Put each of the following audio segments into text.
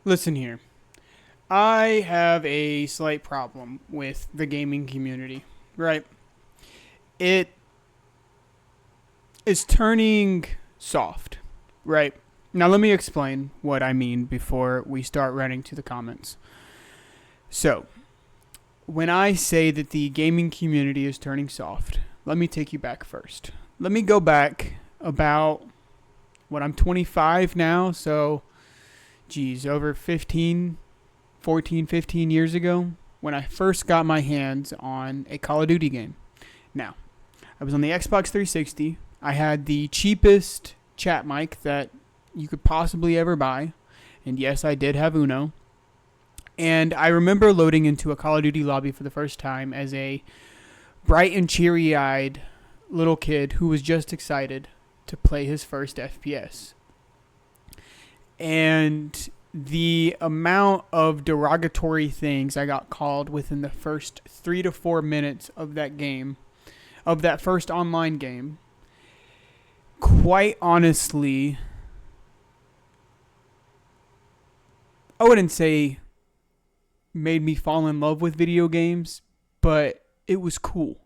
Listen here. I have a slight problem with the gaming community, right? It is turning soft, right? Now, let me explain what I mean before we start running to the comments. So, when I say that the gaming community is turning soft, let me take you back first. Let me go back about I'm 25 now, so geez, over 15 years ago when I first got my hands on a Call of Duty game. Now, I was on the Xbox 360. I had the cheapest chat mic that you could possibly ever buy. And yes, I did have Uno. And I remember loading into a Call of Duty lobby for the first time as a bright and cheery eyed little kid who was just excited to play his first FPS. And the amount of derogatory things I got called within the first 3 to 4 minutes of that game, of that first online game, quite honestly, I wouldn't say made me fall in love with video games, but it was cool.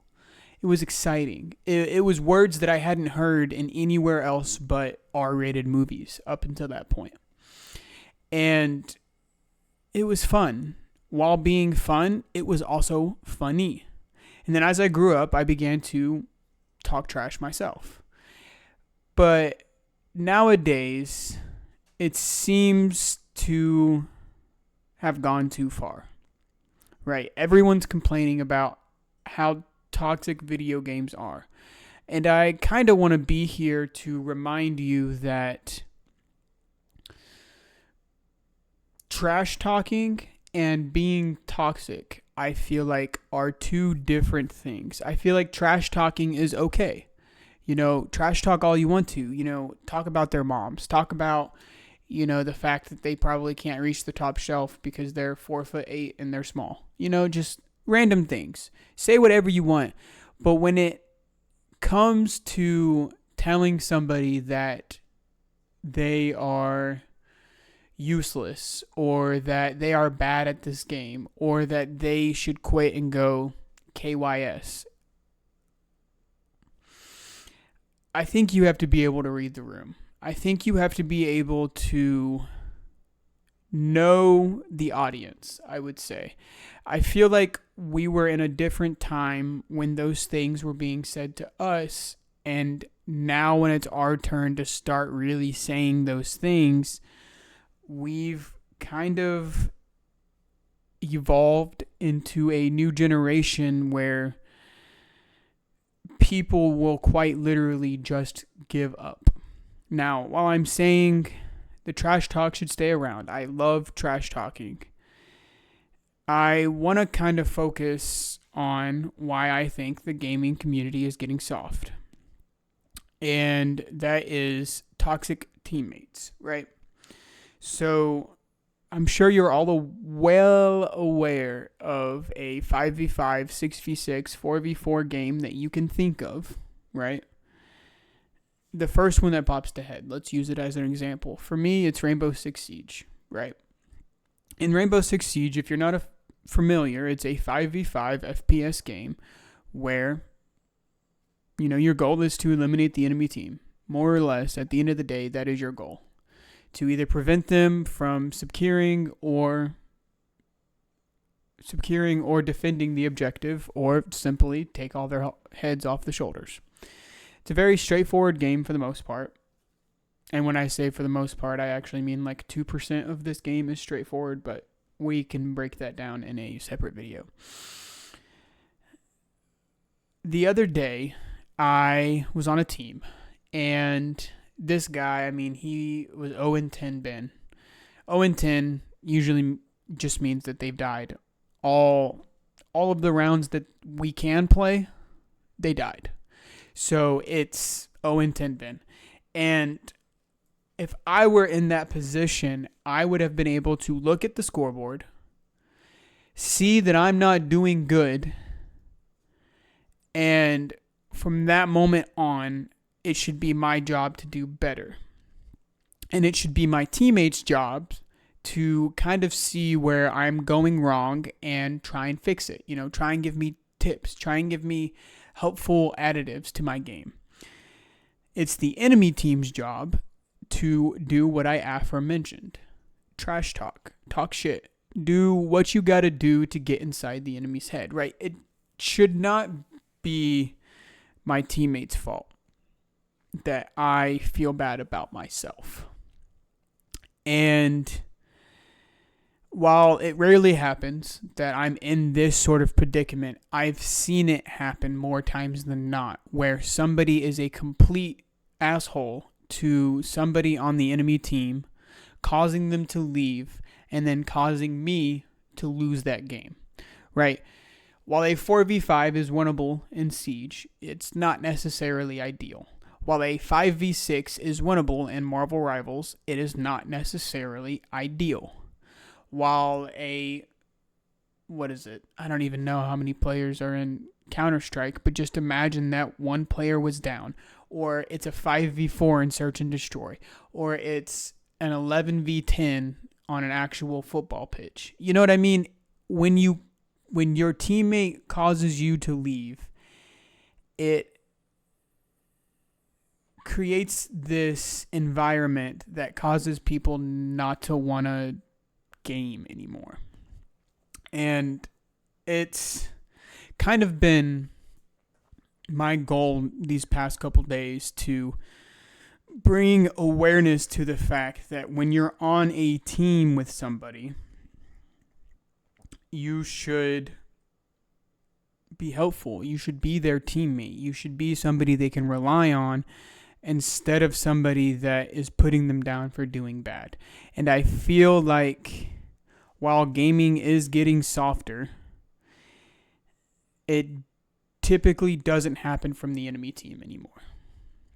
It was exciting. It was words that I hadn't heard in anywhere else but R-rated movies up until that point. And it was fun. While being fun, it was also funny. And then as I grew up, I began to talk trash myself. But nowadays, it seems to have gone too far. Right? Everyone's complaining about how toxic video games are. And I kind of want to be here to remind you that trash talking and being toxic, I feel like, are two different things. I feel like trash talking is okay. Trash talk all you want to. Talk about their moms. Talk about, the fact that they probably can't reach the top shelf because they're 4'8" and they're small. Just random things. Say whatever you want. But when it comes to telling somebody that they are useless or that they are bad at this game or that they should quit and go KYS, I think you have to be able to read the room. I think you have to be able to know the audience, I would say. I feel like we were in a different time when those things were being said to us, and now when it's our turn to start really saying those things, we've kind of evolved into a new generation where people will quite literally just give up. Now, while I'm saying the trash talk should stay around, I love trash talking, I want to kind of focus on why I think the gaming community is getting soft. And that is toxic teammates, right? So I'm sure you're all well aware of a 5v5, 6v6, 4v4 game that you can think of, right? The first one that pops to head, let's use it as an example. For me, it's Rainbow Six Siege, right? In Rainbow Six Siege, if you're not familiar, it's a 5v5 FPS game where, your goal is to eliminate the enemy team. More or less, at the end of the day, that is your goal. To either prevent them from securing or defending the objective, or simply take all their heads off the shoulders. It's a very straightforward game for the most part. And when I say for the most part, I actually mean like 2% of this game is straightforward, but we can break that down in a separate video. The other day, I was on a team, and this guy, he was 0-10 Ben. 0-10 usually just means that they've died. All of the rounds that we can play, they died. So it's 0-10 Ben. And if I were in that position, I would have been able to look at the scoreboard, see that I'm not doing good, and from that moment on, it should be my job to do better. And it should be my teammates' job to kind of see where I'm going wrong and try and fix it. Try and give me tips, try and give me helpful additives to my game. It's the enemy team's job to do what I aforementioned. Trash talk, talk shit, do what you gotta do to get inside the enemy's head, right? It should not be my teammates' fault that I feel bad about myself. And while it rarely happens that I'm in this sort of predicament, I've seen it happen more times than not, where somebody is a complete asshole to somebody on the enemy team, causing them to leave, and then causing me to lose that game, right? While a 4v5 is winnable in Siege, it's not necessarily ideal. While a 5v6 is winnable in Marvel Rivals, it is not necessarily ideal. While I don't even know how many players are in Counter-Strike, but just imagine that one player was down, or it's a 5v4 in Search and Destroy, or it's an 11v10 on an actual football pitch. You know what I mean? When your teammate causes you to leave, it creates this environment that causes people not to want to game anymore. And it's kind of been my goal these past couple days to bring awareness to the fact that when you're on a team with somebody, you should be helpful. You should be their teammate. You should be somebody they can rely on instead of somebody that is putting them down for doing bad. And I feel like while gaming is getting softer, it typically doesn't happen from the enemy team anymore.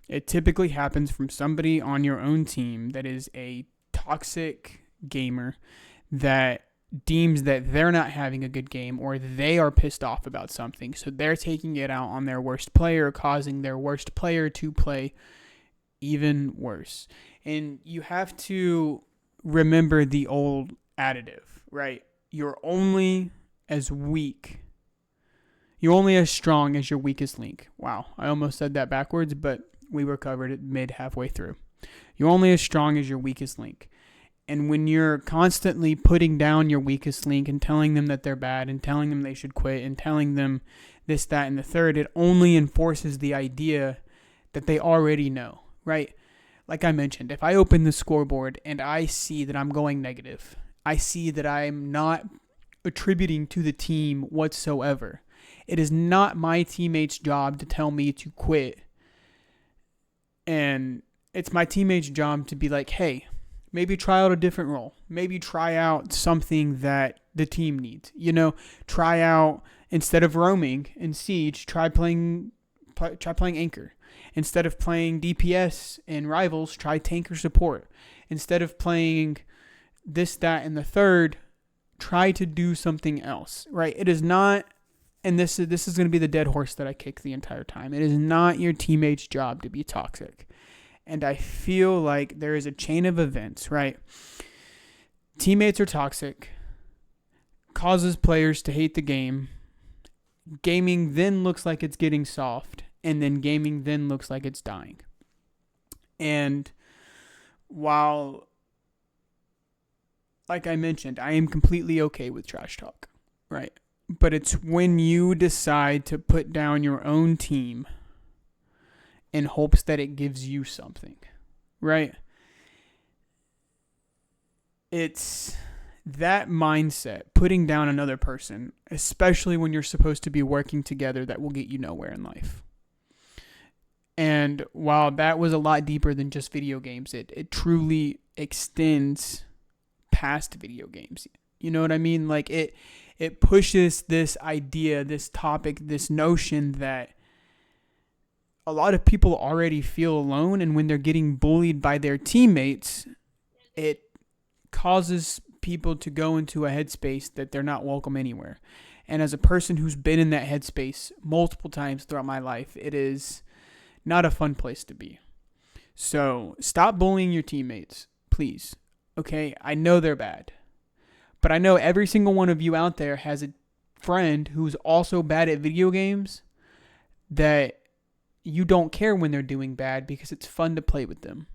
It typically happens from somebody on your own team that is a toxic gamer that deems that they're not having a good game, or they are pissed off about something, so they're taking it out on their worst player, causing their worst player to play even worse. And you have to remember the old additive, right? You're only as strong as your weakest link. Wow, I almost said that backwards, but we recovered it halfway through. You're only as strong as your weakest link. And when you're constantly putting down your weakest link and telling them that they're bad and telling them they should quit and telling them this, that, and the third, it only enforces the idea that they already know, right? Like I mentioned, if I open the scoreboard and I see that I'm going negative, I see that I'm not attributing to the team whatsoever. It is not my teammate's job to tell me to quit. And it's my teammate's job to be like, hey, maybe try out a different role. Maybe try out something that the team needs. Try out, instead of roaming in Siege, try playing Anchor. Instead of playing DPS in Rivals, try tank or support. Instead of playing this, that, and the third, try to do something else, right? It is not, and this is going to be the dead horse that I kick the entire time. It is not your teammate's job to be toxic. And I feel like there is a chain of events, right? Teammates are toxic, causes players to hate the game. Gaming then looks like it's getting soft, and then gaming then looks like it's dying. And while, like I mentioned, I am completely okay with trash talk, right? But it's when you decide to put down your own team in hopes that it gives you something, right? It's that mindset, putting down another person, especially when you're supposed to be working together, that will get you nowhere in life. And while that was a lot deeper than just video games, it truly extends past video games. You know what I mean? Like it pushes this idea, this topic, this notion that a lot of people already feel alone, and when they're getting bullied by their teammates, it causes people to go into a headspace that they're not welcome anywhere. And as a person who's been in that headspace multiple times throughout my life, it is not a fun place to be. So stop bullying your teammates, please. Okay, I know they're bad. But I know every single one of you out there has a friend who's also bad at video games that you don't care when they're doing bad because it's fun to play with them.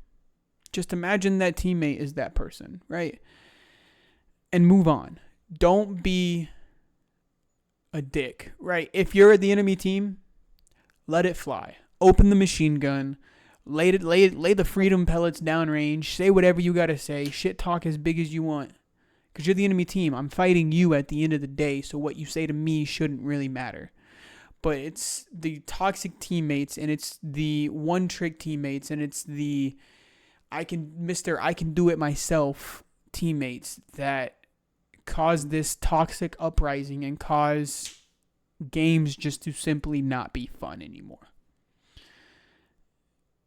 Just imagine that teammate is that person, right? And move on. Don't be a dick, right? If you're the enemy team, let it fly. Open the machine gun. Lay the freedom pellets downrange. Say whatever you gotta say. Shit talk as big as you want. Because you're the enemy team. I'm fighting you at the end of the day, so what you say to me shouldn't really matter. But it's the toxic teammates, and it's the one-trick teammates, and it's the I can do it myself teammates that cause this toxic uprising and cause games just to simply not be fun anymore.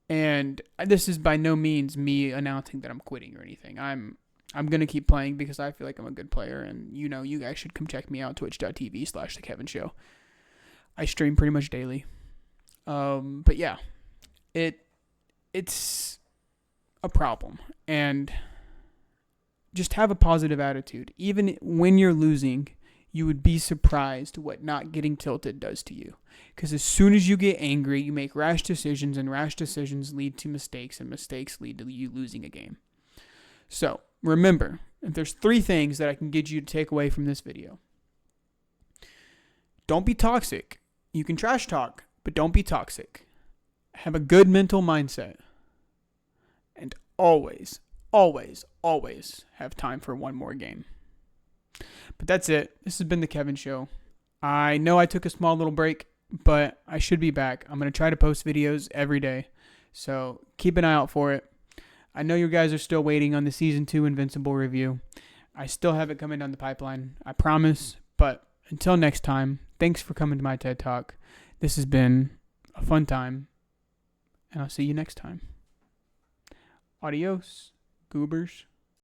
And this is by no means me announcing that I'm quitting or anything. I'm going to keep playing because I feel like I'm a good player, and you guys should come check me out, twitch.tv/The Kevin Show. I stream pretty much daily. But yeah, it's a problem, and just have a positive attitude. Even when you're losing, you would be surprised what not getting tilted does to you. Because as soon as you get angry, you make rash decisions, and rash decisions lead to mistakes, and mistakes lead to you losing a game. So, remember, if there's 3 things that I can get you to take away from this video. Don't be toxic. You can trash talk, but don't be toxic. Have a good mental mindset. And always, always, always have time for one more game. But that's it. This has been The Kevin Show. I know I took a small little break, but I should be back. I'm going to try to post videos every day. So keep an eye out for it. I know you guys are still waiting on the Season 2 Invincible review. I still have it coming down the pipeline. I promise. But until next time, thanks for coming to my TED Talk. This has been a fun time. And I'll see you next time. Adios, goobers.